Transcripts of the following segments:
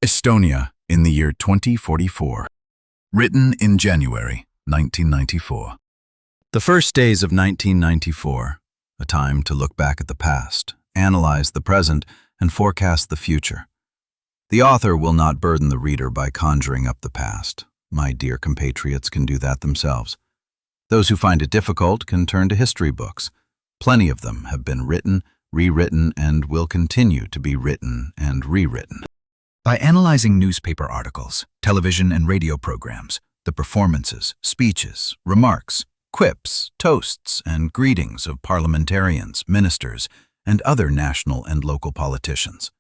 Estonia in the year 2044. Written in January 1994. The first days of 1994, a time to look back at the past, analyze the present, and forecast the future. The author will not burden the reader by conjuring up the past. My dear compatriots can do that themselves. Those who find it difficult can turn to history books. Plenty of them have been written, rewritten, and will continue to be written and rewritten. By analyzing newspaper articles, television and radio programs, the performances, speeches, remarks, quips, toasts, and greetings of parliamentarians, ministers, and other national and local politicians.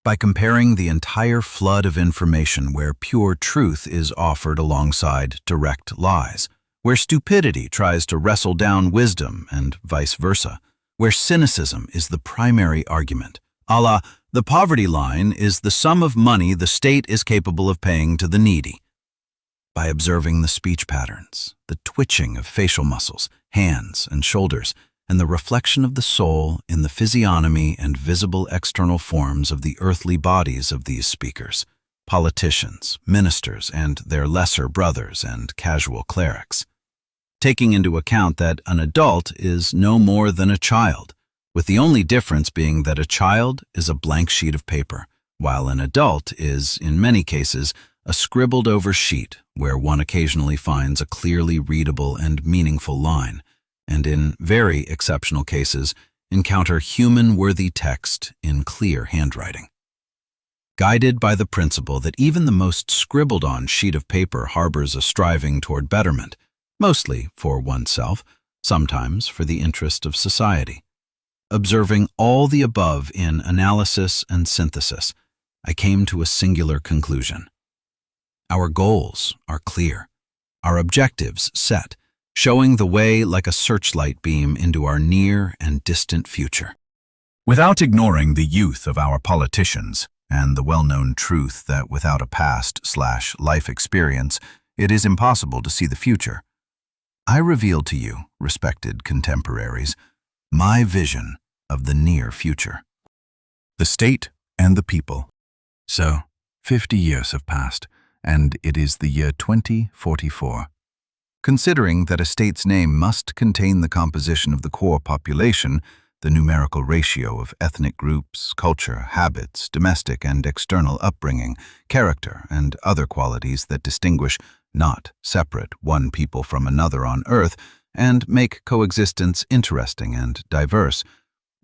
By comparing the entire flood of information where pure truth is offered alongside direct lies, where stupidity tries to wrestle down wisdom and vice versa, where cynicism is the primary argument, a la, the poverty line is the sum of money the state is capable of paying to the needy. By observing the speech patterns, the twitching of facial muscles, hands, and shoulders, and the reflection of the soul in the physiognomy and visible external forms of the earthly bodies of these speakers, politicians, ministers, and their lesser brothers and casual clerics. Taking into account that an adult is no more than a child, with the only difference being that a child is a blank sheet of paper, while an adult is, in many cases, a scribbled-over sheet where one occasionally finds a clearly readable and meaningful line, and in very exceptional cases encounter human-worthy text in clear handwriting. Guided by the principle that even the most scribbled-on sheet of paper harbors a striving toward betterment, mostly for oneself, sometimes for the interest of society. Observing all the above in analysis and synthesis, I came to a singular conclusion. Our goals are clear, our objectives set, showing the way like a searchlight beam into our near and distant future. Without ignoring the youth of our politicians and the well-known truth that without a past/life experience, it is impossible to see the future, I reveal to you, respected contemporaries, my vision of the near future. The state and the people. So, 50 years have passed, and it is the year 2044. Considering that a state's name must contain the composition of the core population, the numerical ratio of ethnic groups, culture, habits, domestic and external upbringing, character, and other qualities that distinguish, not separate, one people from another on earth, and make coexistence interesting and diverse,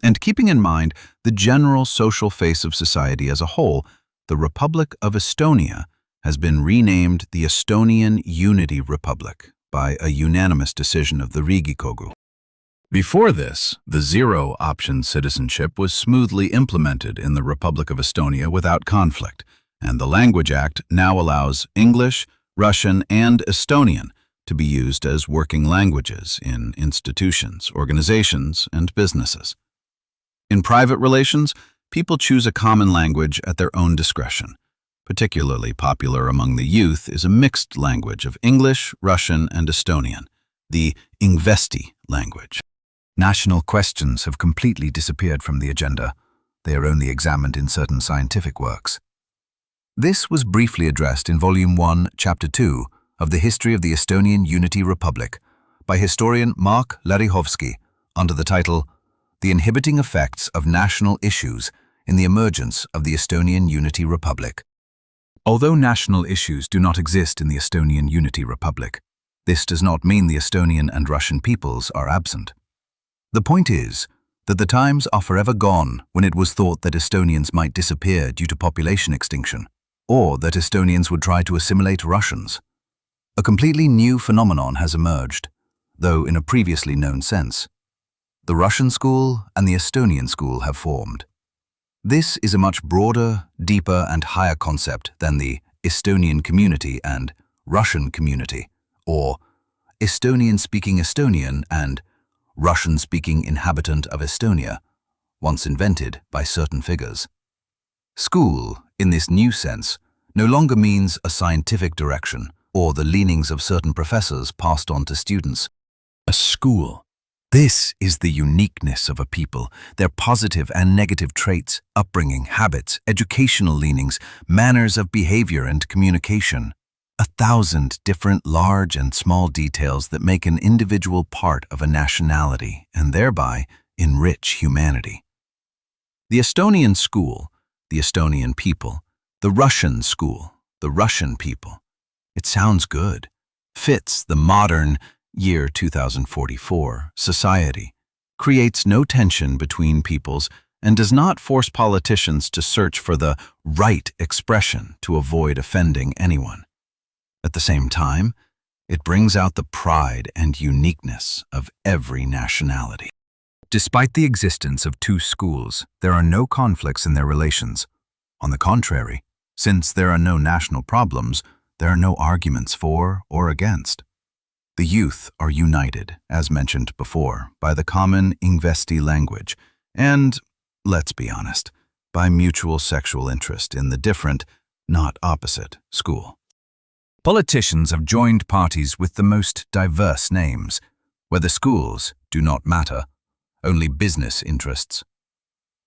and keeping in mind the general social face of society as a whole, the Republic of Estonia has been renamed the Estonian Unity Republic by a unanimous decision of the Riigikogu. Before this, the zero-option citizenship was smoothly implemented in the Republic of Estonia without conflict, and the Language Act now allows English, Russian, and Estonian to be used as working languages in institutions, organizations, and businesses. In private relations, people choose a common language at their own discretion. Particularly popular among the youth is a mixed language of English, Russian, and Estonian, the Ingvesti language. National questions have completely disappeared from the agenda. They are only examined in certain scientific works. This was briefly addressed in Volume 1, Chapter 2 of the History of the Estonian Unity Republic by historian Mark Larihovsky under the title The Inhibiting Effects of National Issues in the Emergence of the Estonian Unity Republic. Although national issues do not exist in the Estonian Unity Republic, this does not mean the Estonian and Russian peoples are absent. The point is that the times are forever gone when it was thought that Estonians might disappear due to population extinction, or that Estonians would try to assimilate Russians. A completely new phenomenon has emerged, though in a previously known sense. The Russian school and the Estonian school have formed. This is a much broader, deeper, and higher concept than the Estonian community and Russian community, or Estonian-speaking Estonian and Russian-speaking inhabitant of Estonia, once invented by certain figures. School, in this new sense, no longer means a scientific direction or the leanings of certain professors passed on to students. A school, This is the uniqueness of a people, their positive and negative traits, upbringing, habits, educational leanings, manners of behavior and communication. 1,000 different large and small details that make an individual part of a nationality and thereby enrich humanity. The Estonian school, the Estonian people, the Russian school, the Russian people. It sounds good, fits the modern year 2044 society, creates no tension between peoples, and does not force politicians to search for the right expression to avoid offending anyone. At the same time, it brings out the pride and uniqueness of every nationality. Despite the existence of two schools, there are no conflicts in their relations. On the contrary, since there are no national problems, there are no arguments for or against. The youth are united, as mentioned before, by the common Ingvesti language and, let's be honest, by mutual sexual interest in the different, not opposite, school. Politicians have joined parties with the most diverse names, where the schools do not matter, only business interests.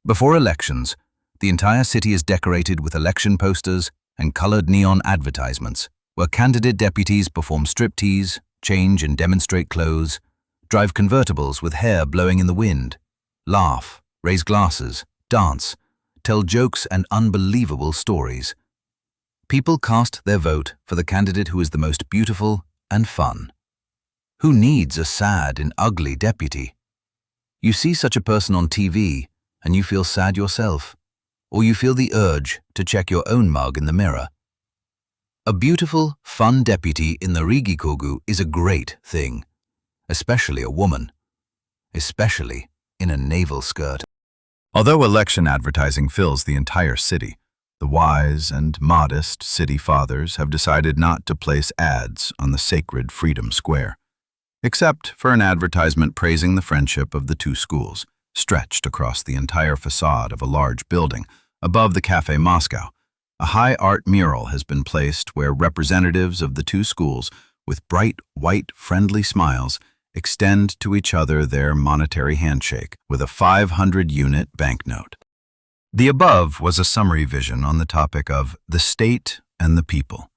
Before elections, the entire city is decorated with election posters and colored neon advertisements, where candidate deputies perform striptease, change and demonstrate clothes, drive convertibles with hair blowing in the wind, laugh, raise glasses, dance, tell jokes and unbelievable stories. People cast their vote for the candidate who is the most beautiful and fun. Who needs a sad and ugly deputy? You see such a person on TV and you feel sad yourself, or you feel the urge to check your own mug in the mirror. A beautiful, fun deputy in the Riigikogu is a great thing, especially a woman, especially in a navel skirt. Although election advertising fills the entire city, the wise and modest city fathers have decided not to place ads on the sacred Freedom Square, except for an advertisement praising the friendship of the two schools, stretched across the entire facade of a large building above the Café Moscow. A high art mural has been placed where representatives of the two schools, with bright, white, friendly smiles, extend to each other their monetary handshake with a 500-unit banknote. The above was a summary vision on the topic of the state and the people.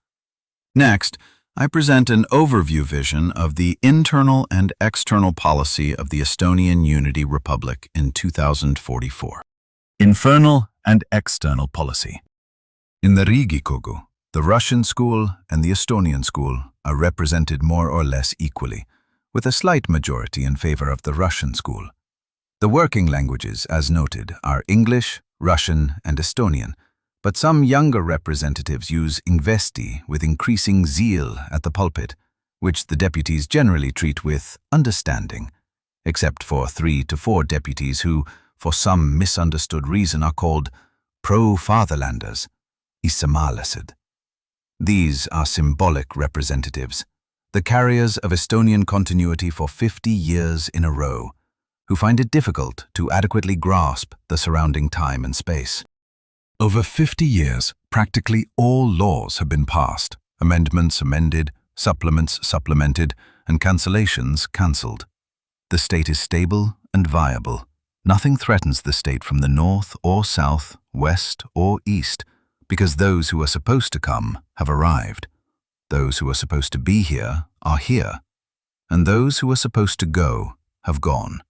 Next, I present an overview vision of the internal and external policy of the Estonian Unity Republic in 2044. Internal and external policy. In the Riigikogu, the Russian school and the Estonian school are represented more or less equally, with a slight majority in favor of the Russian school. The working languages, as noted, are English, Russian, and Estonian, but some younger representatives use Ingvesti with increasing zeal at the pulpit, which the deputies generally treat with understanding, except for 3 to 4 deputies who, for some misunderstood reason, are called pro-fatherlanders, isamalased. These are symbolic representatives, the carriers of Estonian continuity for 50 years in a row, who find it difficult to adequately grasp the surrounding time and space. Over 50 years, practically all laws have been passed, amendments amended, supplements supplemented, and cancellations cancelled. The state is stable and viable. Nothing threatens the state from the north or south, west or east, because those who are supposed to come have arrived. Those who are supposed to be here are here, and those who are supposed to go have gone.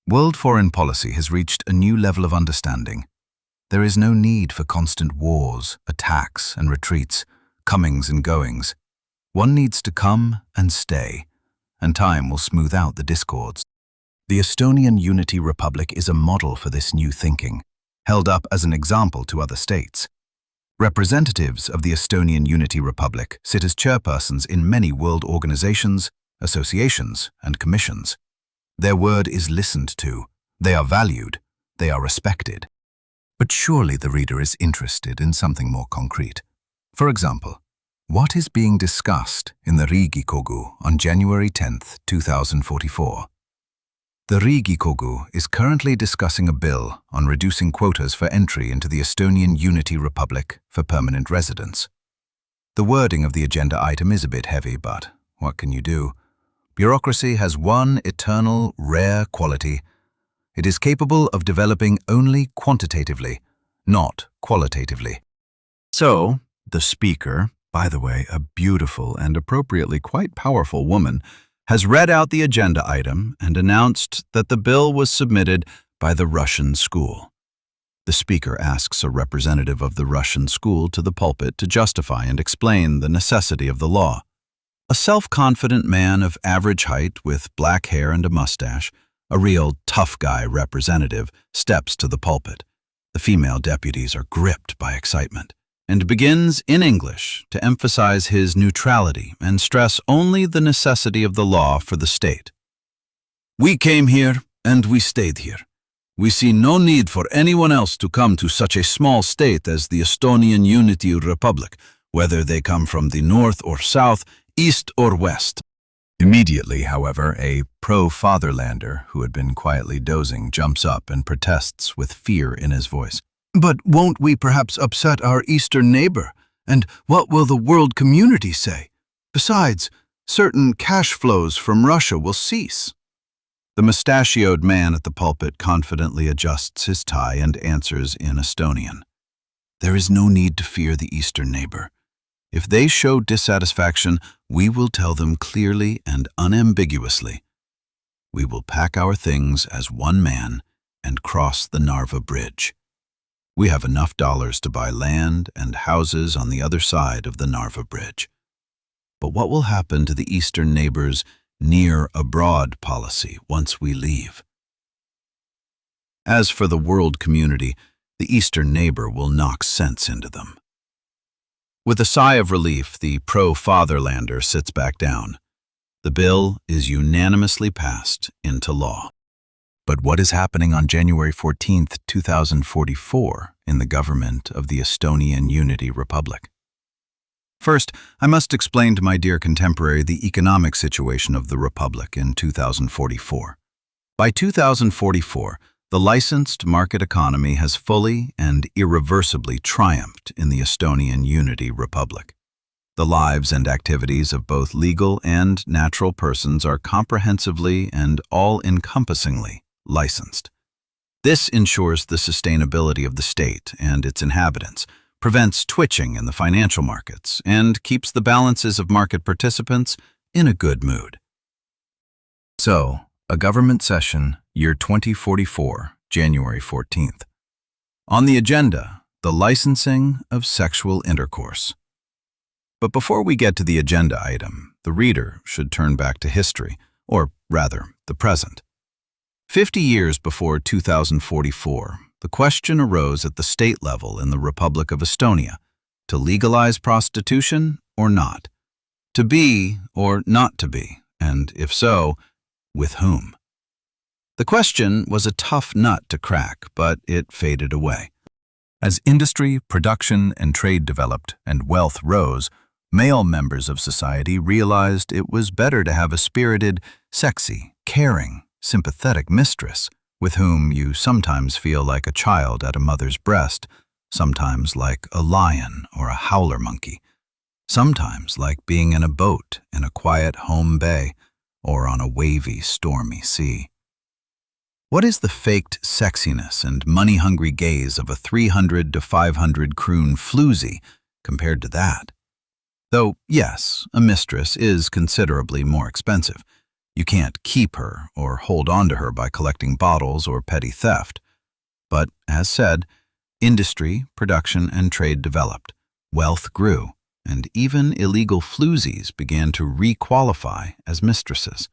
World foreign policy has reached a new level of understanding. There is no need for constant wars, attacks, and retreats, comings and goings. One needs to come and stay, and time will smooth out the discords. The Estonian Unity Republic is a model for this new thinking, held up as an example to other states. Representatives of the Estonian Unity Republic sit as chairpersons in many world organizations, associations, and commissions. Their word is listened to, they are valued, they are respected. But surely the reader is interested in something more concrete. For example, what is being discussed in the Riigikogu on January 10, 2044? The Riigikogu is currently discussing a bill on reducing quotas for entry into the Estonian Unity Republic for permanent residents. The wording of the agenda item is a bit heavy, but what can you do? Bureaucracy has one eternal, rare quality. It is capable of developing only quantitatively, not qualitatively. So, the speaker, by the way, a beautiful and appropriately quite powerful woman, has read out the agenda item and announced that the bill was submitted by the Russian school. The speaker asks a representative of the Russian school to the pulpit to justify and explain the necessity of the law. A self-confident man of average height with black hair and a mustache, a real tough guy representative, steps to the pulpit. The female deputies are gripped by excitement, and begins in English to emphasize his neutrality and stress only the necessity of the law for the state. We came here and we stayed here. We see no need for anyone else to come to such a small state as the Estonian Unity Republic, whether they come from the north or south, east or west. Immediately, however, a pro-fatherlander who had been quietly dozing jumps up and protests with fear in his voice. But won't we perhaps upset our eastern neighbor? And what will the world community say? Besides, certain cash flows from Russia will cease. The mustachioed man at the pulpit confidently adjusts his tie and answers in Estonian. There is no need to fear the eastern neighbor. If they show dissatisfaction, we will tell them clearly and unambiguously. We will pack our things as one man and cross the Narva Bridge. We have enough dollars to buy land and houses on the other side of the Narva Bridge. But what will happen to the eastern neighbors' near abroad policy once we leave? As for the world community, the eastern neighbor will knock sense into them. With a sigh of relief, the pro-fatherlander sits back down. The bill is unanimously passed into law. But what is happening on January 14, 2044, in the government of the Estonian Unity Republic? First, I must explain to my dear contemporary the economic situation of the Republic in 2044. By 2044, the licensed market economy has fully and irreversibly triumphed in the Estonian Unity Republic. The lives and activities of both legal and natural persons are comprehensively and all-encompassingly licensed. This ensures the sustainability of the state and its inhabitants, prevents twitching in the financial markets, and keeps the balances of market participants in a good mood. So, a government session, year 2044, January 14th. On the agenda, the licensing of sexual intercourse. But before we get to the agenda item, the reader should turn back to history, or rather, the present. 50 years before 2044, the question arose at the state level in the Republic of Estonia, to legalize prostitution or not, to be or not to be, and if so, with whom? The question was a tough nut to crack, but it faded away. As industry, production, and trade developed and wealth rose, male members of society realized it was better to have a spirited, sexy, caring, sympathetic mistress with whom you sometimes feel like a child at a mother's breast, sometimes like a lion or a howler monkey, sometimes like being in a boat in a quiet home bay or on a wavy, stormy sea. What is the faked sexiness and money-hungry gaze of a 300 to 500 kroon floozy compared to that? Though, yes, a mistress is considerably more expensive. You can't keep her or hold on to her by collecting bottles or petty theft. But, as said, industry, production, and trade developed, wealth grew, and even illegal floozies began to re-qualify as mistresses.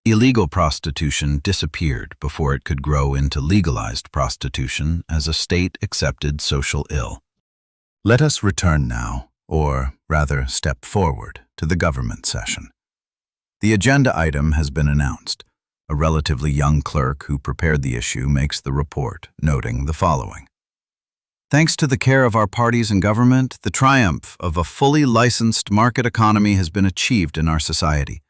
Illegal prostitution disappeared before it could grow into legalized prostitution as a state-accepted social ill. Let us return now, or rather step forward, to the government session. The agenda item has been announced. A relatively young clerk who prepared the issue makes the report, noting the following. Thanks to the care of our parties and government, the triumph of a fully licensed market economy has been achieved in our society.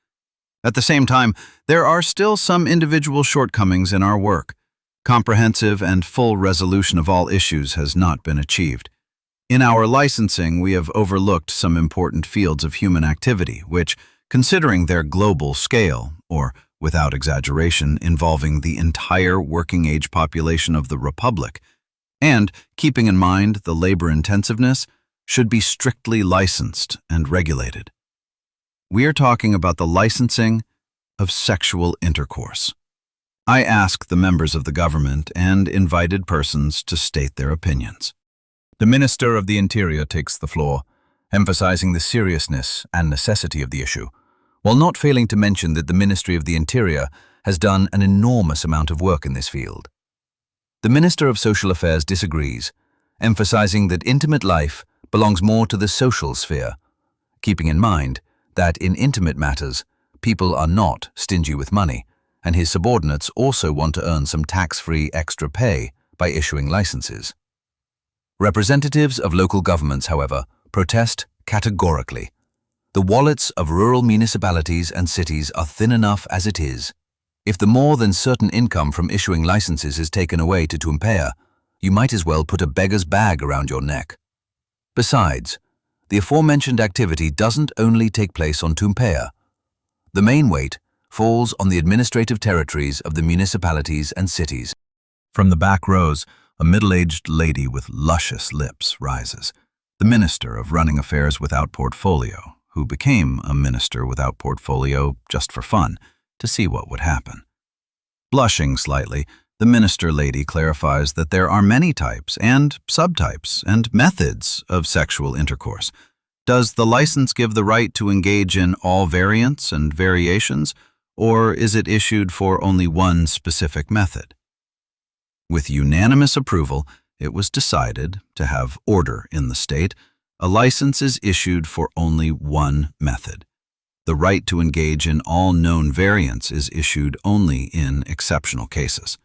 At the same time, there are still some individual shortcomings in our work. Comprehensive and full resolution of all issues has not been achieved. In our licensing, we have overlooked some important fields of human activity, which, Considering their global scale, or without exaggeration, involving the entire working-age population of the Republic, and keeping in mind the labor intensiveness, should be strictly licensed and regulated. We are talking about the licensing of sexual intercourse. I asked the members of the government and invited persons to state their opinions. The Minister of the Interior takes the floor, emphasizing the seriousness and necessity of the issue, while not failing to mention that the Ministry of the Interior has done an enormous amount of work in this field. The Minister of Social Affairs disagrees, emphasizing that intimate life belongs more to the social sphere, keeping in mind that in intimate matters, people are not stingy with money, and his subordinates also want to earn some tax-free extra pay by issuing licenses. Representatives of local governments, however, protest categorically. The wallets of rural municipalities and cities are thin enough as it is. If the more than certain income from issuing licenses is taken away to Tumpea, you might as well put a beggar's bag around your neck. Besides, the aforementioned activity doesn't only take place on Tumpea. The main weight falls on the administrative territories of the municipalities and cities. From the back rows, a middle-aged lady with luscious lips rises, the Minister of Running Affairs Without Portfolio, who became a minister without portfolio just for fun, to see what would happen. Blushing slightly, the minister lady clarifies that there are many types and subtypes and methods of sexual intercourse. Does the license give the right to engage in all variants and variations, or is it issued for only one specific method? With unanimous approval, it was decided to have order in the state. A license is issued for only one method. The right to engage in all known variants is issued only in exceptional cases.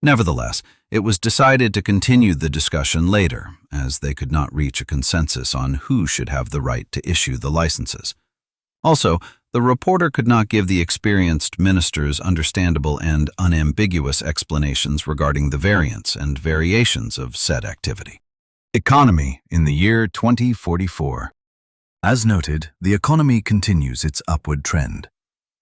Nevertheless, it was decided to continue the discussion later, as they could not reach a consensus on who should have the right to issue the licenses. Also, the reporter could not give the experienced ministers understandable and unambiguous explanations regarding the variants and variations of said activity. Economy in the year 2044. As noted, the economy continues its upward trend.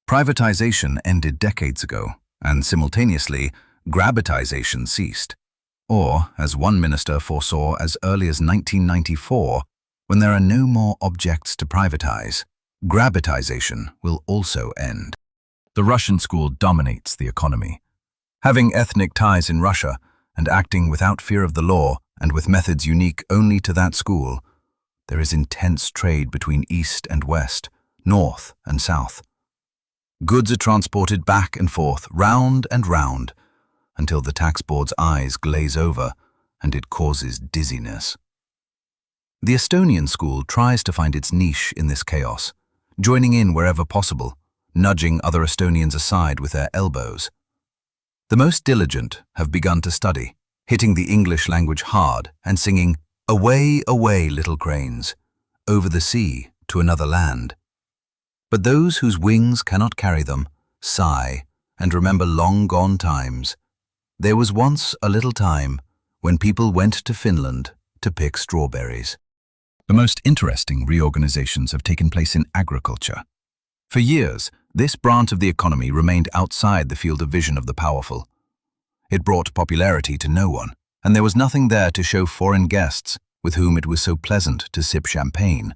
Privatization ended decades ago, and simultaneously, grabitization ceased. Or, as one minister foresaw as early as 1994, when there are no more objects to privatize, grabitization will also end. The Russian school dominates the economy. Having ethnic ties in Russia and acting without fear of the law and with methods unique only to that school, there is intense trade between East and West, North and South. Goods are transported back and forth, round and round, until the tax board's eyes glaze over and it causes dizziness. The Estonian school tries to find its niche in this chaos, joining in wherever possible, nudging other Estonians aside with their elbows. The most diligent have begun to study, hitting the English language hard and singing, "Away, away, little cranes, over the sea to another land." But those whose wings cannot carry them sigh and remember long-gone times. There was once a little time when people went to Finland to pick strawberries. The most interesting reorganizations have taken place in agriculture. For years, this branch of the economy remained outside the field of vision of the powerful. It brought popularity to no one, and there was nothing there to show foreign guests with whom it was so pleasant to sip champagne.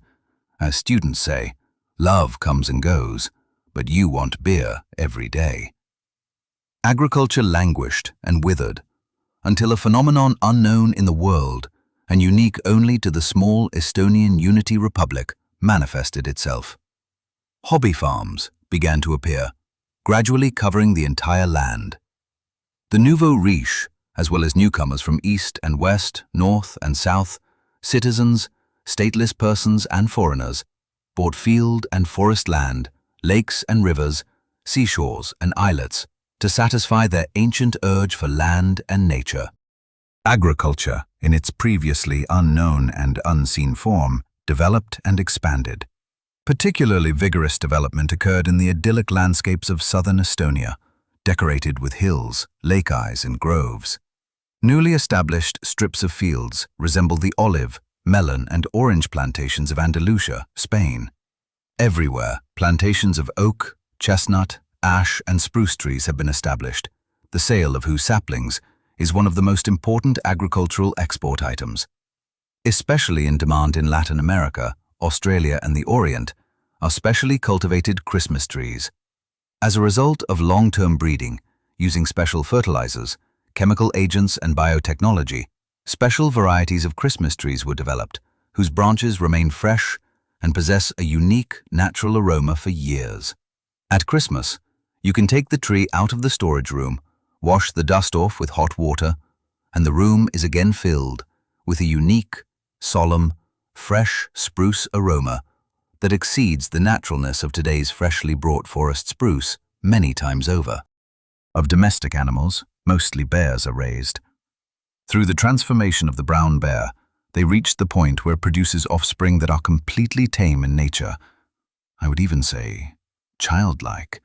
As students say, love comes and goes, but you want beer every day. Agriculture languished and withered until a phenomenon unknown in the world and unique only to the small Estonian Unity Republic manifested itself. Hobby farms began to appear, gradually covering the entire land. The nouveau riche, as well as newcomers from east and west, north and south, citizens, stateless persons and foreigners, bought field and forest land, lakes and rivers, seashores and islets to satisfy their ancient urge for land and nature. Agriculture, in its previously unknown and unseen form, developed and expanded. Particularly vigorous development occurred in the idyllic landscapes of southern Estonia, decorated with hills, lake eyes, and groves. Newly established strips of fields resemble the olive, melon, and orange plantations of Andalusia, Spain. Everywhere, plantations of oak, chestnut, ash, and spruce trees have been established, the sale of whose saplings is one of the most important agricultural export items. Especially in demand in Latin America, Australia, and the Orient, are specially cultivated Christmas trees. As a result of long-term breeding, using special fertilizers, chemical agents, and biotechnology, special varieties of Christmas trees were developed, whose branches remain fresh and possess a unique natural aroma for years. At Christmas, you can take the tree out of the storage room, wash the dust off with hot water, and the room is again filled with a unique, solemn, fresh spruce aroma that exceeds the naturalness of today's freshly brought forest spruce many times over. Of domestic animals, mostly bears are raised. Through the transformation of the brown bear, they reached the point where it produces offspring that are completely tame in nature. I would even say, childlike.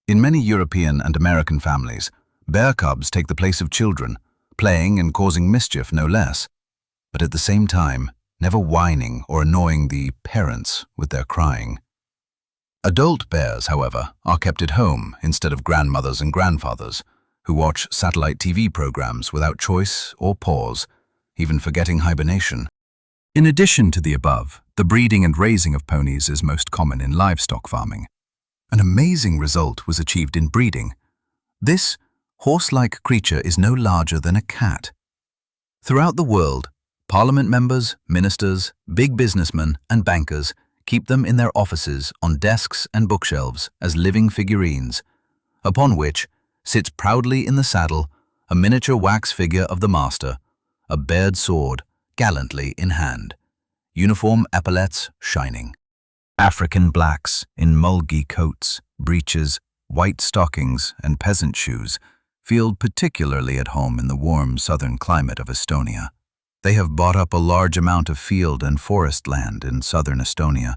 In many European and American families, bear cubs take the place of children, playing and causing mischief no less, but at the same time, never whining or annoying the parents with their crying. Adult bears, however, are kept at home instead of grandmothers and grandfathers, who watch satellite TV programs without choice or pause, even forgetting hibernation. In addition to the above, the breeding and raising of ponies is most common in livestock farming. An amazing result was achieved in breeding. This horse-like creature is no larger than a cat. Throughout the world, parliament members, ministers, big businessmen, and bankers keep them in their offices on desks and bookshelves as living figurines, upon which sits proudly in the saddle a miniature wax figure of the master, a bared sword gallantly in hand, uniform epaulets shining. African blacks in mulgy coats, breeches, white stockings, and peasant shoes feel particularly at home in the warm southern climate of Estonia. They have bought up a large amount of field and forest land in southern Estonia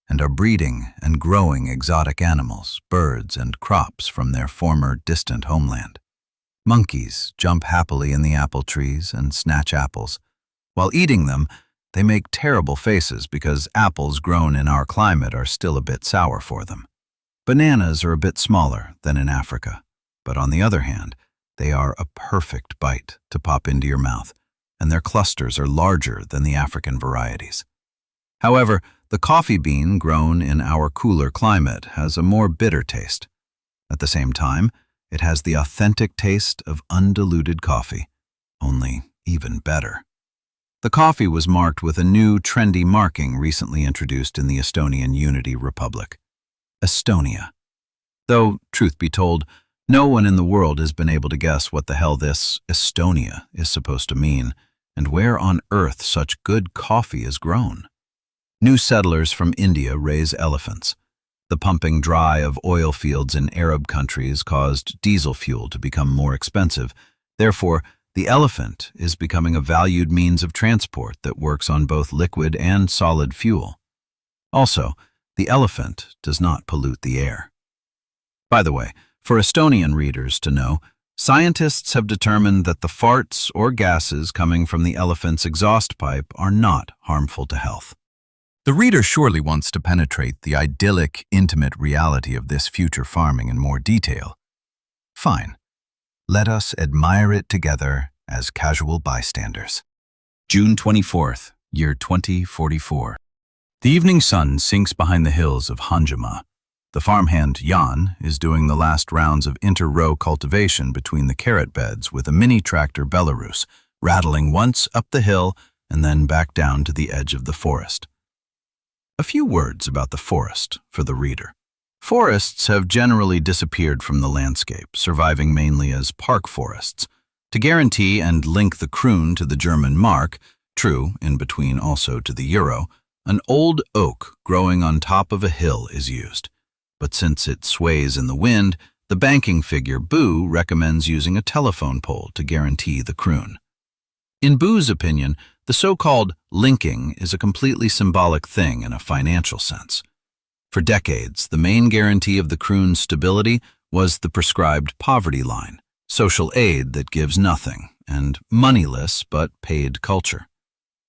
and are breeding and growing exotic animals, birds, and crops from their former distant homeland. Monkeys jump happily in the apple trees and snatch apples. While eating them, they make terrible faces because apples grown in our climate are still a bit sour for them. Bananas are a bit smaller than in Africa, but on the other hand, they are a perfect bite to pop into your mouth, and their clusters are larger than the African varieties. However, the coffee bean grown in our cooler climate has a more bitter taste. At the same time, it has the authentic taste of undiluted coffee, only even better. The coffee was marked with a new trendy marking recently introduced in the Estonian Unity Republic. Estonia. Though, truth be told, no one in the world has been able to guess what the hell this Estonia is supposed to mean, and where on earth such good coffee is grown. New settlers from India raise elephants. The pumping dry of oil fields in Arab countries caused diesel fuel to become more expensive. Therefore, the elephant is becoming a valued means of transport that works on both liquid and solid fuel. Also, the elephant does not pollute the air. By the way, for Estonian readers to know, scientists have determined that the farts or gases coming from the elephant's exhaust pipe are not harmful to health. The reader surely wants to penetrate the idyllic, intimate reality of this future farming in more detail. Fine. Let us admire it together as casual bystanders. June 24th, year 2044. The evening sun sinks behind the hills of Hanjuma. The farmhand Jan is doing the last rounds of inter-row cultivation between the carrot beds with a mini tractor Belarus, rattling once up the hill and then back down to the edge of the forest. A few words about the forest for the reader. Forests have generally disappeared from the landscape, surviving mainly as park forests. To guarantee and link the kroon to the German mark, true in between also to the euro, an old oak growing on top of a hill is used. But since it sways in the wind, the banking figure Boo recommends using a telephone pole to guarantee the kroon. In Boo's opinion, the so-called linking is a completely symbolic thing in a financial sense. For decades, the main guarantee of the kroon's stability was the prescribed poverty line, social aid that gives nothing, and moneyless but paid culture.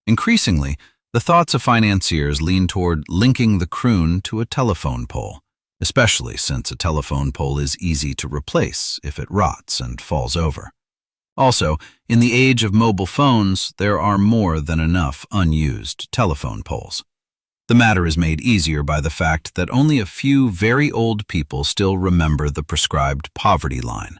Increasingly, The thoughts of financiers lean toward linking the croon to a telephone pole, especially since a telephone pole is easy to replace if it rots and falls over. Also, in the age of mobile phones, there are more than enough unused telephone poles. The matter is made easier by the fact that only a few very old people still remember the prescribed poverty line.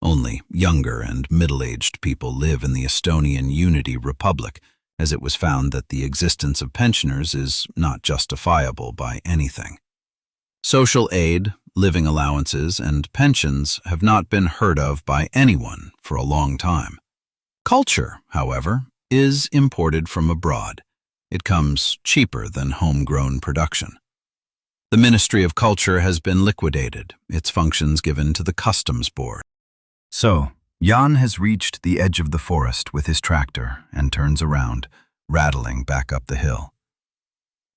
Only younger and middle-aged people live in the Estonian Unity Republic, as it was found that the existence of pensioners is not justifiable by anything. Social aid, living allowances, and pensions have not been heard of by anyone for a long time. Culture, however, is imported from abroad. It comes cheaper than homegrown production. The Ministry of Culture has been liquidated, its functions given to the Customs Board. So, Jan has reached the edge of the forest with his tractor and turns around, rattling back up the hill.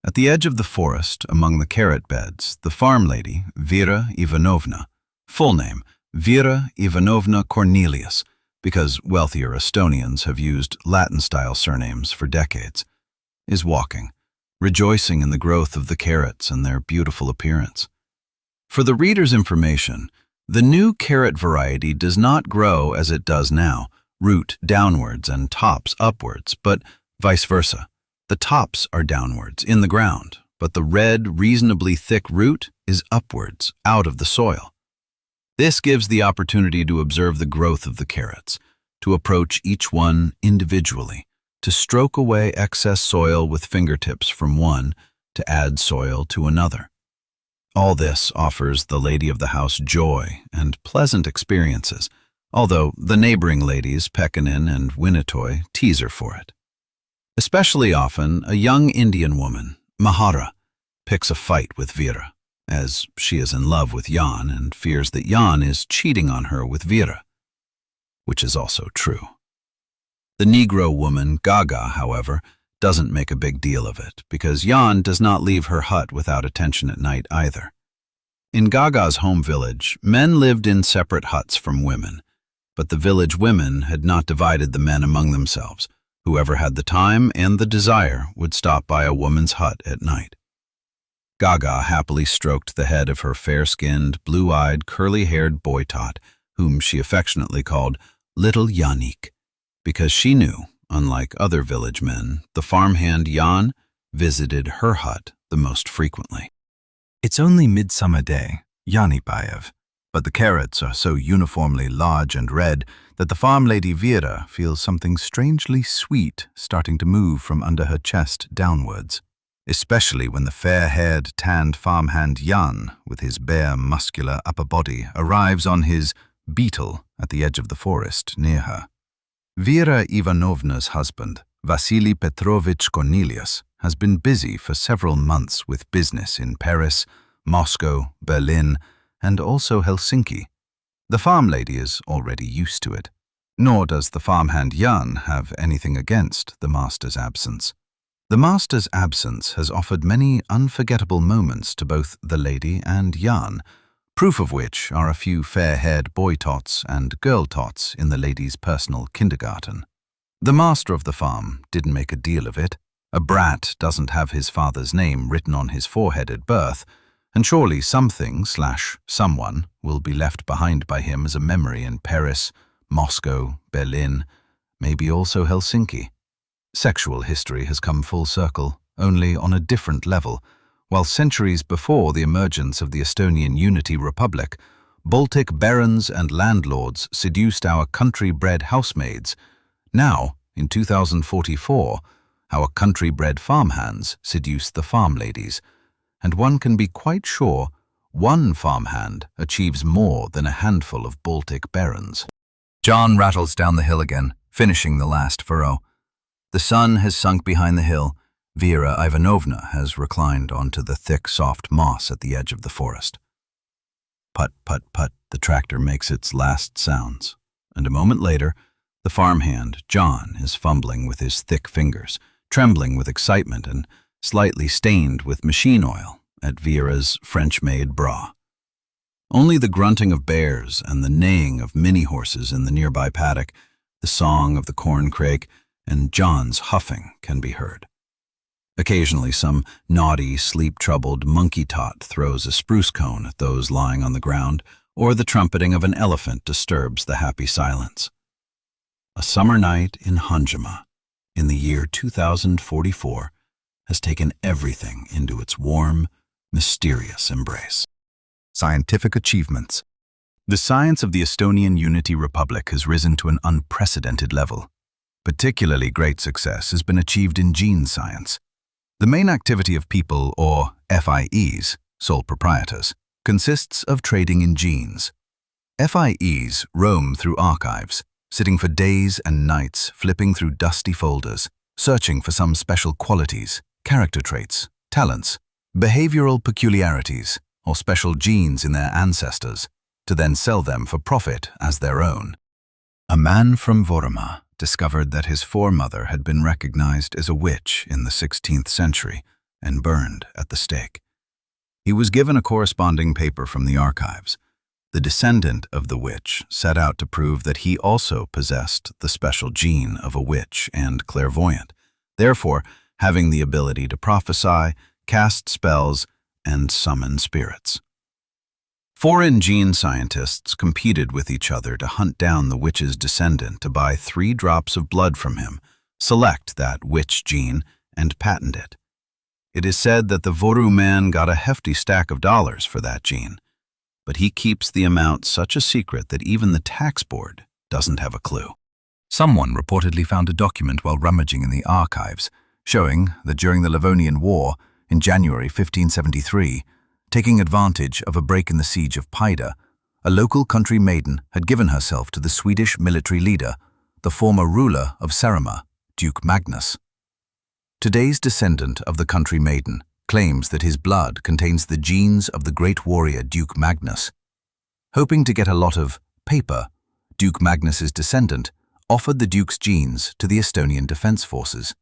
At the edge of the forest, among the carrot beds, the farm lady, Vera Ivanovna, full name, Vera Ivanovna Cornelius, because wealthier Estonians have used Latin-style surnames for decades, is walking, rejoicing in the growth of the carrots and their beautiful appearance. For the reader's information, the new carrot variety does not grow as it does now, root downwards and tops upwards, but vice versa. The tops are downwards, in the ground, but the red, reasonably thick root is upwards, out of the soil. This gives the opportunity to observe the growth of the carrots, to approach each one individually, to stroke away excess soil with fingertips from one, to add soil to another. All this offers the lady of the house joy and pleasant experiences, although the neighboring ladies, Pekkanen and Winnetoy, tease her for it. Especially often, a young Indian woman, Mahara, picks a fight with Vera, as she is in love with Jan and fears that Jan is cheating on her with Vera, which is also true. The Negro woman, Gaga, however, doesn't make a big deal of it, because Jan does not leave her hut without attention at night either. In Gaga's home village, men lived in separate huts from women, but the village women had not divided the men among themselves. Whoever had the time and the desire would stop by a woman's hut at night. Gaga happily stroked the head of her fair-skinned, blue-eyed, curly-haired boy-tot, whom she affectionately called Little Yannick, because she knew, unlike other village men, the farmhand Jan visited her hut the most frequently. It's only Midsummer Day, Janipäev, but the carrots are so uniformly large and red that the farm lady Vera feels something strangely sweet starting to move from under her chest downwards, especially when the fair-haired, tanned farmhand Jan, with his bare, muscular upper body, arrives on his beetle at the edge of the forest near her. Vera Ivanovna's husband, Vasily Petrovich Cornelius, has been busy for several months with business in Paris, Moscow, Berlin, and also Helsinki. The farm lady is already used to it, nor does the farmhand Jan have anything against the master's absence. The master's absence has offered many unforgettable moments to both the lady and Jan, proof of which are a few fair-haired boy-tots and girl-tots in the lady's personal kindergarten. The master of the farm didn't make a deal of it. A brat doesn't have his father's name written on his forehead at birth, and surely something/someone will be left behind by him as a memory in Paris, Moscow, Berlin, maybe also Helsinki. Sexual history has come full circle, only on a different level. While centuries before the emergence of the Estonian Unity Republic, Baltic barons and landlords seduced our country-bred housemaids, now, in 2044, our country-bred farmhands seduce the farm ladies, and one can be quite sure one farmhand achieves more than a handful of Baltic barons. John rattles down the hill again, finishing the last furrow. The sun has sunk behind the hill. Vera Ivanovna has reclined onto the thick, soft moss at the edge of the forest. Put, put, put, the tractor makes its last sounds, and a moment later, the farmhand, John, is fumbling with his thick fingers, trembling with excitement and slightly stained with machine oil at Vera's French-made bra. Only the grunting of bears and the neighing of mini-horses in the nearby paddock, the song of the corncrake, and John's huffing can be heard. Occasionally, some naughty, sleep-troubled monkey tot throws a spruce cone at those lying on the ground, or the trumpeting of an elephant disturbs the happy silence. A summer night in Hanjima, in the year 2044, has taken everything into its warm, mysterious embrace. Scientific achievements. The science of the Estonian Unity Republic has risen to an unprecedented level. Particularly great success has been achieved in gene science. The main activity of people, or FIEs, sole proprietors, consists of trading in genes. FIEs roam through archives, sitting for days and nights flipping through dusty folders, searching for some special qualities, character traits, talents, behavioral peculiarities, or special genes in their ancestors, to then sell them for profit as their own. A man from Vorma discovered that his foremother had been recognized as a witch in the 16th century and burned at the stake. He was given a corresponding paper from the archives. The descendant of the witch set out to prove that he also possessed the special gene of a witch and clairvoyant, therefore having the ability to prophesy, cast spells, and summon spirits. Foreign gene scientists competed with each other to hunt down the witch's descendant to buy 3 drops of blood from him, select that witch gene, and patent it. It is said that the Voru man got a hefty stack of dollars for that gene, but he keeps the amount such a secret that even the tax board doesn't have a clue. Someone reportedly found a document while rummaging in the archives, showing that during the Livonian War, in January 1573, taking advantage of a break in the siege of Paide, a local country maiden had given herself to the Swedish military leader, the former ruler of Saaremaa, Duke Magnus. Today's descendant of the country maiden claims that his blood contains the genes of the great warrior Duke Magnus. Hoping to get a lot of paper, Duke Magnus's descendant offered the Duke's genes to the Estonian Defense Forces.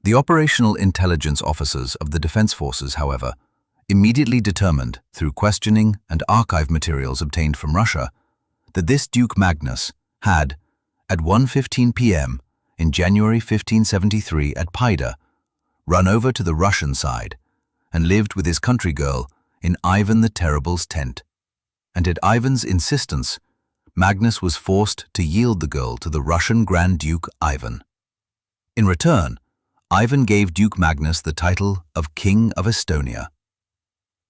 The operational intelligence officers of the Defense Forces, however, immediately determined, through questioning and archive materials obtained from Russia, that this Duke Magnus had, at 1:15 p.m. in January 1573 at Paide, run over to the Russian side and lived with his country girl in Ivan the Terrible's tent. And at Ivan's insistence, Magnus was forced to yield the girl to the Russian Grand Duke Ivan. In return, Ivan gave Duke Magnus the title of King of Estonia.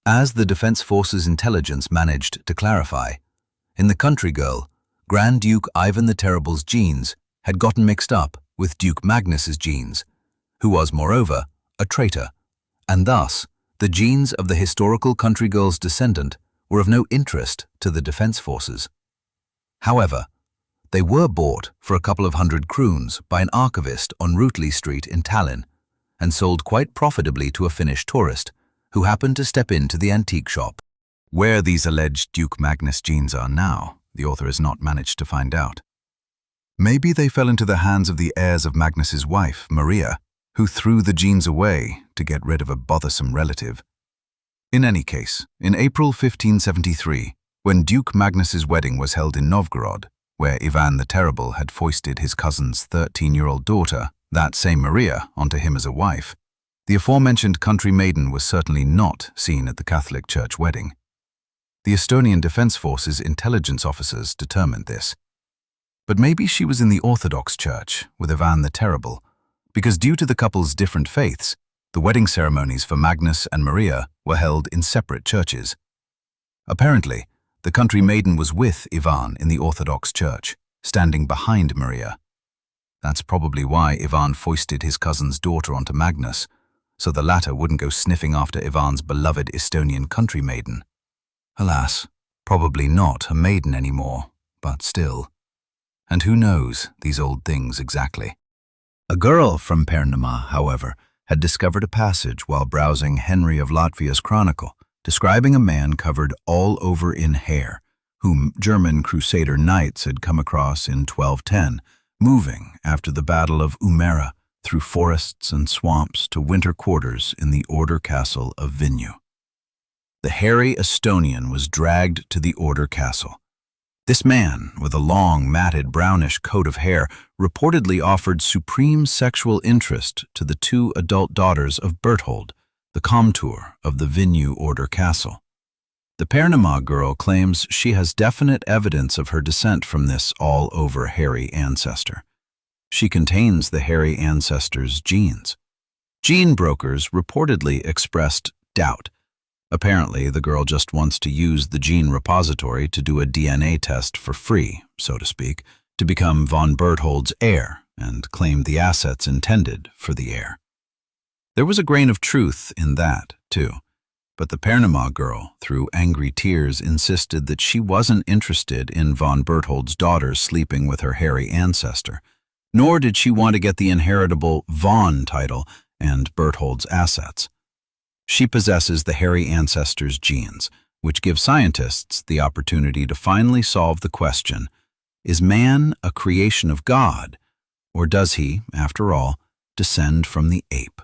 As the Defense Forces intelligence managed to clarify, in the country girl, Grand Duke Ivan the Terrible's genes had gotten mixed up with Duke Magnus's genes, who was, moreover, a traitor, and thus the genes of the historical country girl's descendant were of no interest to the Defense Forces. However, they were bought for a couple of hundred kroons by an archivist on Rutli Street in Tallinn and sold quite profitably to a Finnish tourist who happened to step into the antique shop. Where these alleged Duke Magnus genes are now, the author has not managed to find out. Maybe they fell into the hands of the heirs of Magnus's wife, Maria, who threw the genes away to get rid of a bothersome relative. In any case, in April 1573, when Duke Magnus's wedding was held in Novgorod, where Ivan the Terrible had foisted his cousin's 13-year-old daughter, that same Maria, onto him as a wife, the aforementioned country maiden was certainly not seen at the Catholic Church wedding. The Estonian Defense Forces intelligence officers determined this. But maybe she was in the Orthodox Church with Ivan the Terrible, because due to the couple's different faiths, the wedding ceremonies for Magnus and Maria were held in separate churches. Apparently, the country maiden was with Ivan in the Orthodox Church, standing behind Maria. That's probably why Ivan foisted his cousin's daughter onto Magnus, so the latter wouldn't go sniffing after Ivan's beloved Estonian country maiden. Alas, probably not a maiden anymore, but still. And who knows these old things exactly? A girl from Pärnumaa, however, had discovered a passage while browsing Henry of Latvia's chronicle, describing a man covered all over in hair, whom German crusader knights had come across in 1210, moving after the Battle of Umera through forests and swamps to winter quarters in the Order Castle of Vinju. The hairy Estonian was dragged to the Order Castle. This man, with a long, matted, brownish coat of hair, reportedly offered supreme sexual interest to the two adult daughters of Berthold, the Komtur of the Vinnu Order Castle. The Pernema girl claims she has definite evidence of her descent from this all-over hairy ancestor. She contains the hairy ancestor's genes. Gene brokers reportedly expressed doubt. Apparently, the girl just wants to use the gene repository to do a DNA test for free, so to speak, to become von Berthold's heir and claim the assets intended for the heir. There was a grain of truth in that, too. But the Pernema girl, through angry tears, insisted that she wasn't interested in von Berthold's daughter sleeping with her hairy ancestor, nor did she want to get the inheritable von title and Berthold's assets. She possesses the hairy ancestor's genes, which give scientists the opportunity to finally solve the question, is man a creation of God, or does he, after all, descend from the ape?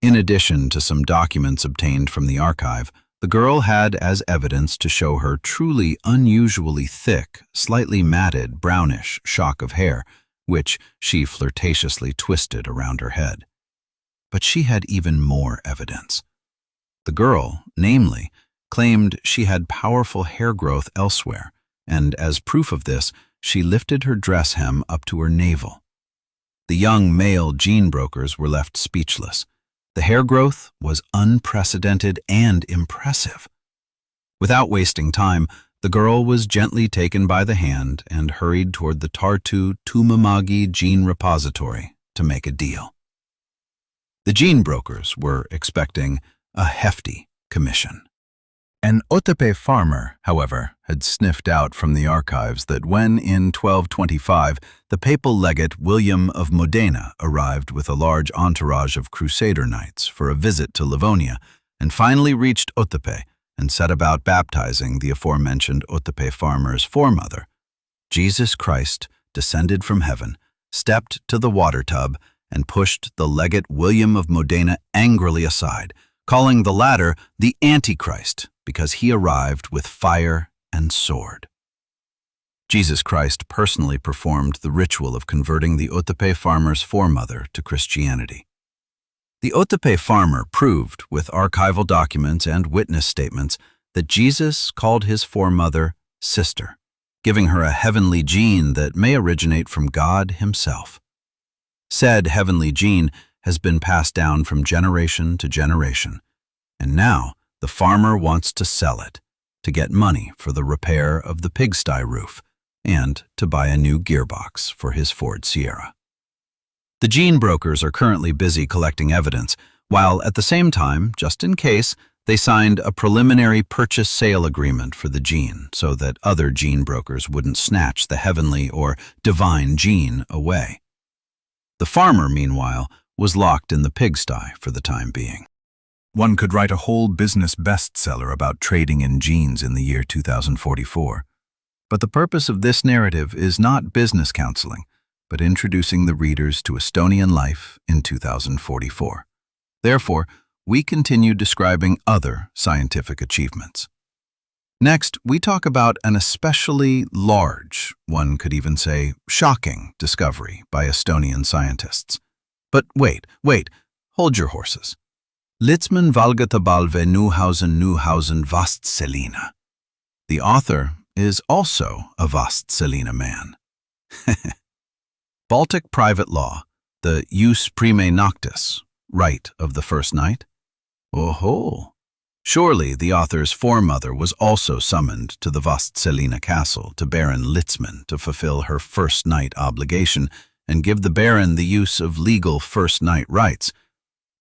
In addition to some documents obtained from the archive, the girl had as evidence to show her truly unusually thick, slightly matted, brownish shock of hair, which she flirtatiously twisted around her head. But she had even more evidence. The girl, namely, claimed she had powerful hair growth elsewhere, and as proof of this, she lifted her dress hem up to her navel. The young male gene brokers were left speechless. The hair growth was unprecedented and impressive. Without wasting time, the girl was gently taken by the hand and hurried toward the Tartu Tumamagi gene repository to make a deal. The gene brokers were expecting a hefty commission. An Otepe farmer, however, had sniffed out from the archives that when, in 1225, the papal legate William of Modena arrived with a large entourage of crusader knights for a visit to Livonia and finally reached Otepe and set about baptizing the aforementioned Otepe farmer's foremother, Jesus Christ descended from heaven, stepped to the water tub, and pushed the legate William of Modena angrily aside, calling the latter the Antichrist because he arrived with fire and sword. Jesus Christ personally performed the ritual of converting the Otepe farmer's foremother to Christianity. The Otepe farmer proved, with archival documents and witness statements, that Jesus called his foremother sister, giving her a heavenly gene that may originate from God himself. Said heavenly gene has been passed down from generation to generation, and now the farmer wants to sell it to get money for the repair of the pigsty roof and to buy a new gearbox for his Ford Sierra. The gene brokers are currently busy collecting evidence, while at the same time, just in case, they signed a preliminary purchase-sale agreement for the gene so that other gene brokers wouldn't snatch the heavenly or divine gene away. The farmer, meanwhile, was locked in the pigsty for the time being. One could write a whole business bestseller about trading in genes in the year 2044. But the purpose of this narrative is not business counseling, but introducing the readers to Estonian life in 2044. Therefore, we continue describing other scientific achievements. Next, we talk about an especially large, one could even say shocking, discovery by Estonian scientists. But wait, hold your horses. Litzman Valgatabalve Neuhausen Vastselina. The author is also a Vastselina man. Baltic private law, the jus prime noctis, right of the first night. Oh-ho! Surely the author's foremother was also summoned to the Vastselina castle to Baron Litzman to fulfill her first night obligation and give the Baron the use of legal first night rights.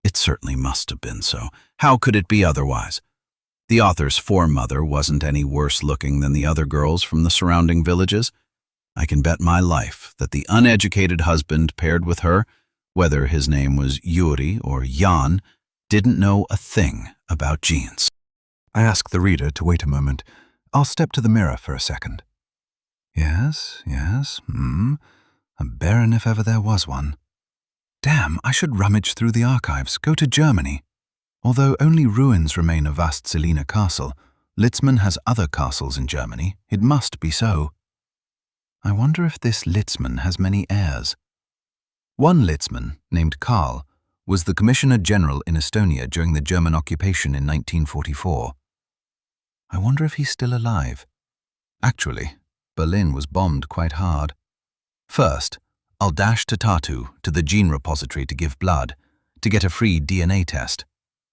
It certainly must have been so. How could it be otherwise? The author's foremother wasn't any worse looking than the other girls from the surrounding villages. I can bet my life that the uneducated husband paired with her, whether his name was Yuri or Jan, didn't know a thing about genes. I ask the reader to wait a moment. I'll step to the mirror for a second. Yes, a baron if ever there was one. Damn, I should rummage through the archives, go to Germany. Although only ruins remain of Vastselina Castle, Litzmann has other castles in Germany. It must be so. I wonder if this Litzmann has many heirs. One Litzmann, named Karl, was the Commissioner General in Estonia during the German occupation in 1944. I wonder if he's still alive. Actually, Berlin was bombed quite hard. First, I'll dash to Tartu, to the gene repository to give blood, to get a free DNA test.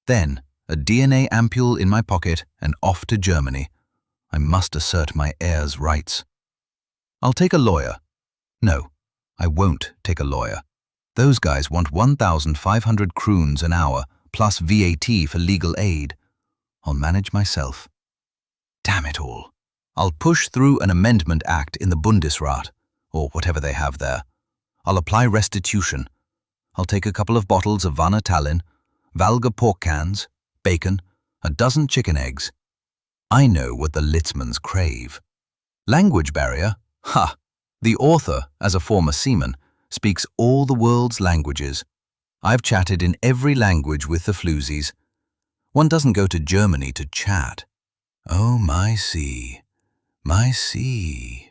Then, a DNA ampule in my pocket and off to Germany. I must assert my heir's rights. I'll take a lawyer. No, I won't take a lawyer. Those guys want 1,500 kroons an hour plus VAT for legal aid. I'll manage myself. Damn it all. I'll push through an amendment act in the Bundesrat, or whatever they have there. I'll apply restitution. I'll take a couple of bottles of Vanna Tallinn, Valga pork cans, bacon, a dozen chicken eggs. I know what the Litzmanns crave. Language barrier? Ha! The author, as a former seaman, speaks all the world's languages. I've chatted in every language with the floozies. One doesn't go to Germany to chat. Oh, my sea, my sea.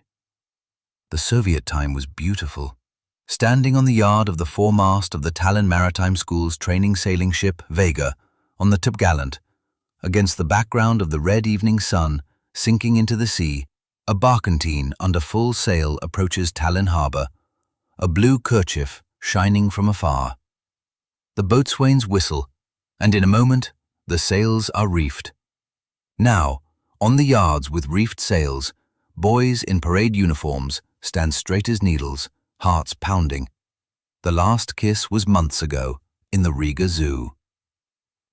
The Soviet time was beautiful. Standing on the yard of the foremast of the Tallinn Maritime School's training sailing ship, Vega, on the topgallant, against the background of the red evening sun sinking into the sea, a barkentine under full sail approaches Tallinn harbour, a blue kerchief shining from afar. The boatswains whistle, and in a moment the sails are reefed. Now, on the yards with reefed sails, boys in parade uniforms stand straight as needles, hearts pounding. The last kiss was months ago, in the Riga Zoo.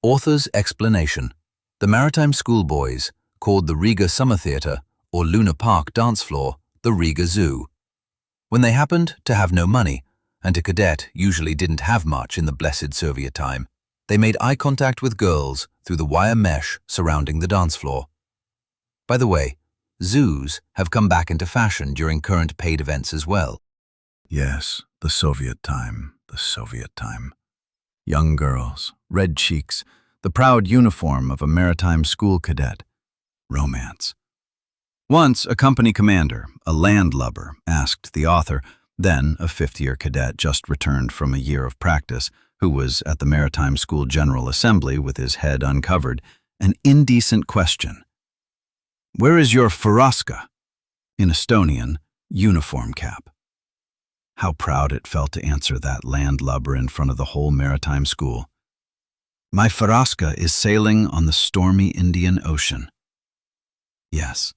Author's explanation. The Maritime School boys called the Riga Summer Theatre or Luna Park dance floor the Riga Zoo. When they happened to have no money, and a cadet usually didn't have much in the blessed Soviet time, they made eye contact with girls through the wire mesh surrounding the dance floor. By the way, zoos have come back into fashion during current paid events as well. Yes, the Soviet time, the Soviet time. Young girls, red cheeks, the proud uniform of a maritime school cadet. Romance. Once, a company commander, a landlubber, asked the author, then a fifth-year cadet just returned from a year of practice, who was at the Maritime School General Assembly with his head uncovered, an indecent question. "Where is your faraska?" In Estonian, uniform cap. How proud it felt to answer that landlubber in front of the whole maritime school. "My faraska is sailing on the stormy Indian Ocean." Yes,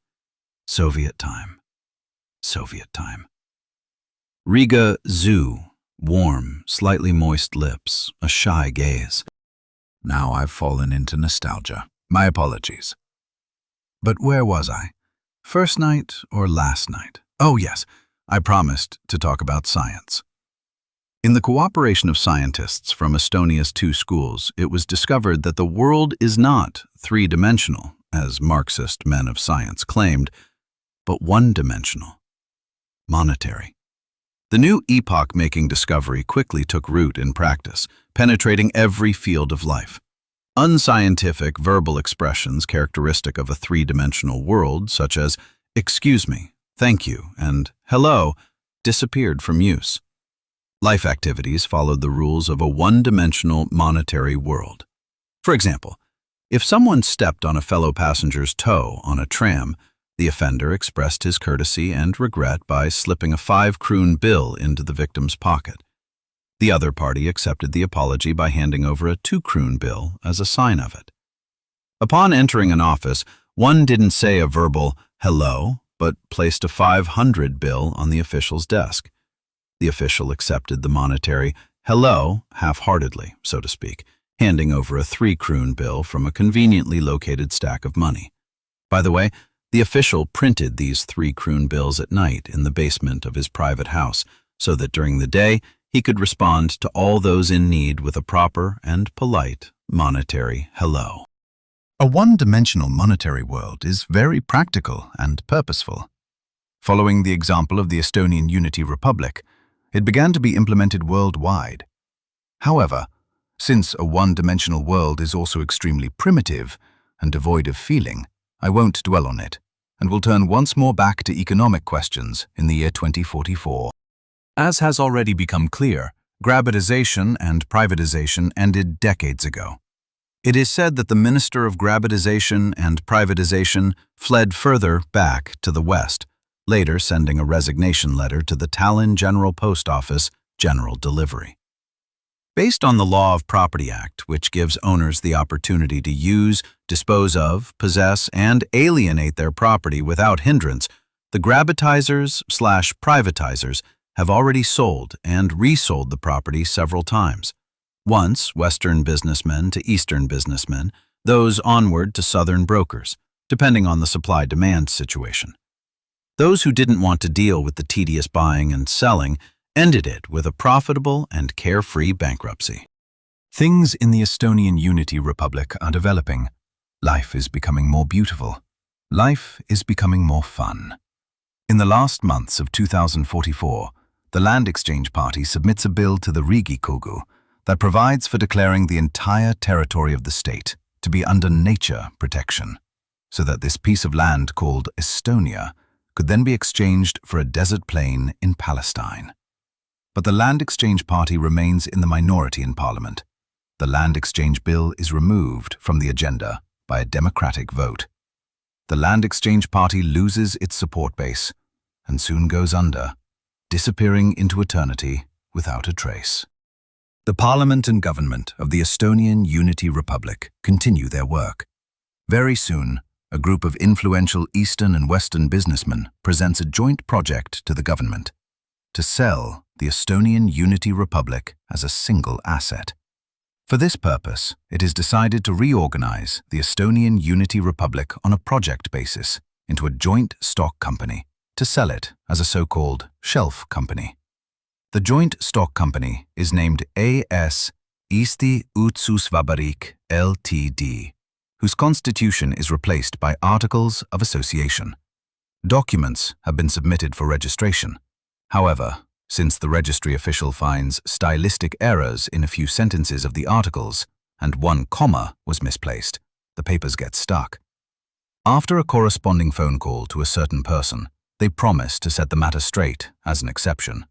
Soviet time. Soviet time. Riga Zoo, warm, slightly moist lips, a shy gaze. Now I've fallen into nostalgia. My apologies. But where was I? First night or last night? Oh yes, I promised to talk about science. In the cooperation of scientists from Estonia's 2 schools, it was discovered that the world is not three-dimensional, as Marxist men of science claimed, but one-dimensional, monetary. The new epoch-making discovery quickly took root in practice, penetrating every field of life. Unscientific verbal expressions characteristic of a three-dimensional world, such as "excuse me," "thank you," and "hello," disappeared from use. Life activities followed the rules of a one-dimensional monetary world. For example, if someone stepped on a fellow passenger's toe on a tram, the offender expressed his courtesy and regret by slipping a 5-kroon bill into the victim's pocket. The other party accepted the apology by handing over a 2-kroon bill as a sign of it. Upon entering an office, one didn't say a verbal "hello," but placed a 500 bill on the official's desk. The official accepted the monetary "hello" half-heartedly, so to speak, handing over a 3-kroon bill from a conveniently located stack of money. By the way, the official printed these 3-kroon bills at night in the basement of his private house, so that during the day he could respond to all those in need with a proper and polite monetary hello. A one-dimensional monetary world is very practical and purposeful. Following the example of the Estonian Unity Republic, it began to be implemented worldwide. However, since a one-dimensional world is also extremely primitive and devoid of feeling, I won't dwell on it, and will turn once more back to economic questions in the year 2044. As has already become clear, grabitization and privatization ended decades ago. It is said that the Minister of Grabitization and Privatization fled further back to the West, later sending a resignation letter to the Tallinn General Post Office, General Delivery. Based on the Law of Property Act, which gives owners the opportunity to use, dispose of, possess, and alienate their property without hindrance, the grabitizers/privatizers have already sold and resold the property several times. Once Western businessmen to Eastern businessmen, those onward to Southern brokers, depending on the supply-demand situation. Those who didn't want to deal with the tedious buying and selling ended it with a profitable and carefree bankruptcy. Things in the Estonian Unity Republic are developing. Life is becoming more beautiful. Life is becoming more fun. In the last months of 2044, the Land Exchange Party submits a bill to the Riigikogu that provides for declaring the entire territory of the state to be under nature protection, so that this piece of land called Estonia could then be exchanged for a desert plain in Palestine. But the Land Exchange Party remains in the minority in Parliament. The Land Exchange Bill is removed from the agenda by a democratic vote. The Land Exchange Party loses its support base and soon goes under, disappearing into eternity without a trace. The Parliament and government of the Estonian Unity Republic continue their work. Very soon, a group of influential Eastern and Western businessmen presents a joint project to the government to sell the Estonian Unity Republic as a single asset. For this purpose, it is decided to reorganize the Estonian Unity Republic on a project basis into a joint stock company to sell it as a so-called shelf company. The joint stock company is named AS Eesti Utsusvabariik Ltd, whose constitution is replaced by Articles of Association. Documents have been submitted for registration. However, since the registry official finds stylistic errors in a few sentences of the articles and one comma was misplaced, the papers get stuck. After a corresponding phone call to a certain person, they promise to set the matter straight as an exception.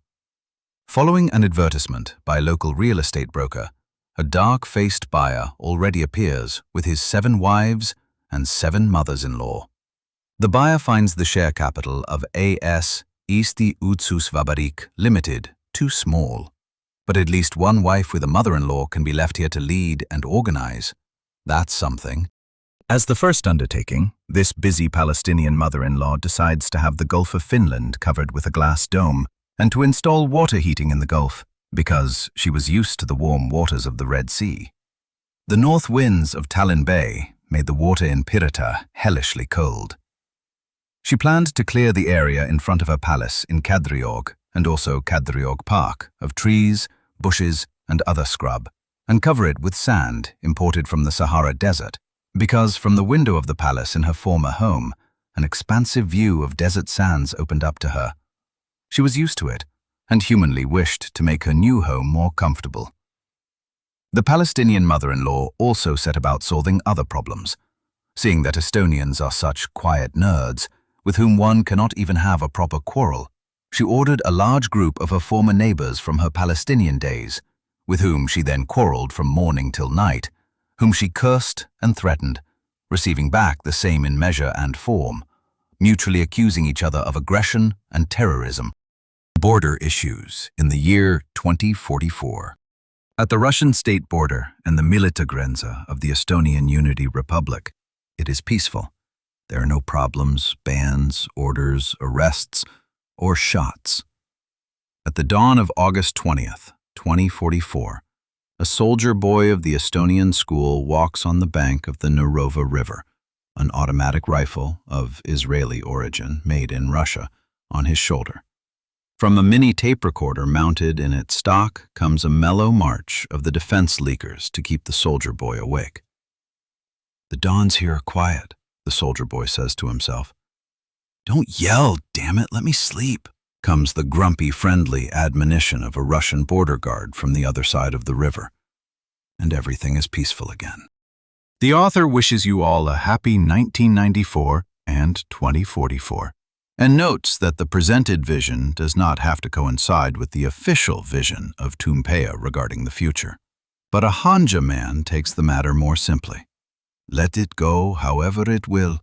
Following an advertisement by a local real estate broker, a dark-faced buyer already appears with his 7 wives and 7 mothers-in-law. The buyer finds the share capital of AS Eesti Utsusvabariik Limited too small, but at least one wife with a mother-in-law can be left here to lead and organize. That's something. As the first undertaking, this busy Palestinian mother-in-law decides to have the Gulf of Finland covered with a glass dome and to install water heating in the Gulf because she was used to the warm waters of the Red Sea. The north winds of Tallinn Bay made the water in Pirita hellishly cold. She planned to clear the area in front of her palace in Kadriorg and also Kadriorg Park of trees, bushes, and other scrub, and cover it with sand imported from the Sahara Desert, because from the window of the palace in her former home, an expansive view of desert sands opened up to her. She was used to it, and humanly wished to make her new home more comfortable. The Palestinian mother-in-law also set about solving other problems. Seeing that Estonians are such quiet nerds, with whom one cannot even have a proper quarrel, she ordered a large group of her former neighbors from her Palestinian days, with whom she then quarreled from morning till night, whom she cursed and threatened, receiving back the same in measure and form, mutually accusing each other of aggression and terrorism. Border issues in the year 2044. At the Russian state border and the Milita Grenza of the Estonian Unity Republic, it is peaceful. There are no problems, bans, orders, arrests, or shots. At the dawn of August 20th, 2044, a soldier boy of the Estonian school walks on the bank of the Nerova River, an automatic rifle of Israeli origin made in Russia on his shoulder. From a mini tape recorder mounted in its stock comes a mellow march of the defense leakers to keep the soldier boy awake. "The dawns here are quiet," the soldier boy says to himself. "Don't yell, damn it, let me sleep," comes the grumpy, friendly admonition of a Russian border guard from the other side of the river. And everything is peaceful again. The author wishes you all a happy 1994 and 2044, and notes that the presented vision does not have to coincide with the official vision of Tumpea regarding the future. But a Hanja man takes the matter more simply. Let it go however it will,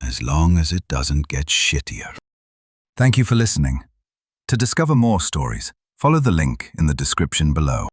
as long as it doesn't get shittier. Thank you for listening. To discover more stories, follow the link in the description below.